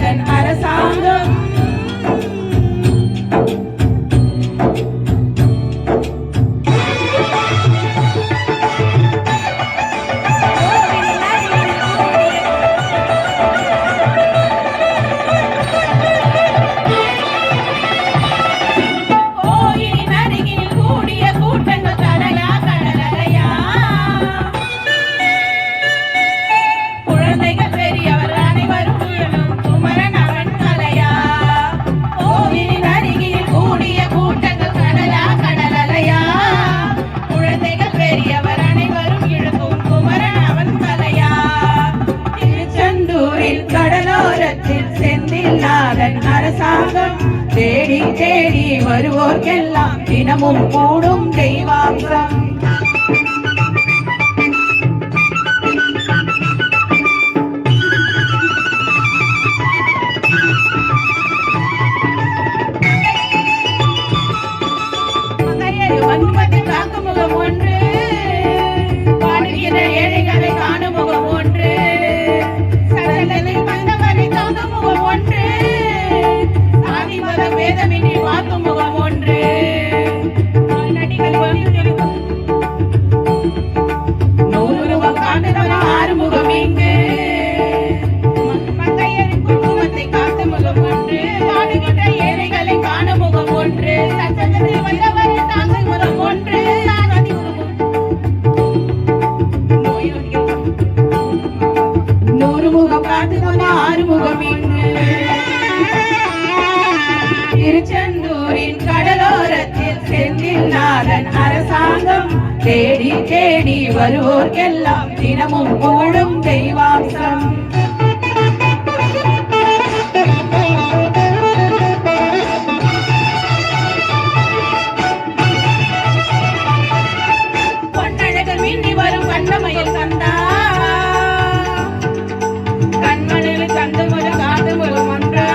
செந்தில்நாதன் அரசாங்கம். செந்தில்நாதன் அரசாங்கம் தேடி தேடி வருவோர்க்கெல்லாம் தினமும் கூடும் தெய்வாம்சம். வன்மத்தை காக்கும் முகம் ஒன்று, பாடுகிற ஏழைகளை காணும் முகம் ஒன்று, ஒன்று சாதி மத பேதமின்றி பார்க்கும் முகம் ஒன்று. நூறு முகம் காட்டுதவன ஆறுமுகம் இங்கு மங்கையரின் குங்குமத்தை காத்த முகம் ஒன்று, பாடுகின்ற ஏழைகளை காண முகம் ஒன்று, சச்சத்தில் வந்தவரை தாங்கும் முகம் ஒன்று, நூறு முகம் காட்டுதவன ஆறுமுகம் இங்கு. திருச்செந்தூரின் கடலோரத்தில் செந்தில்நாதன் அரசாங்கம் தேடி தேடி வருவோர்க்கெல்லாம் தினமும் கூடும் தெய்வாம்சம். பொன்னழகர் மின்னி வரும் கண்ணமயில் கந்தா, கண்மணில் கந்து முகம் காது முகம் ஒன்று,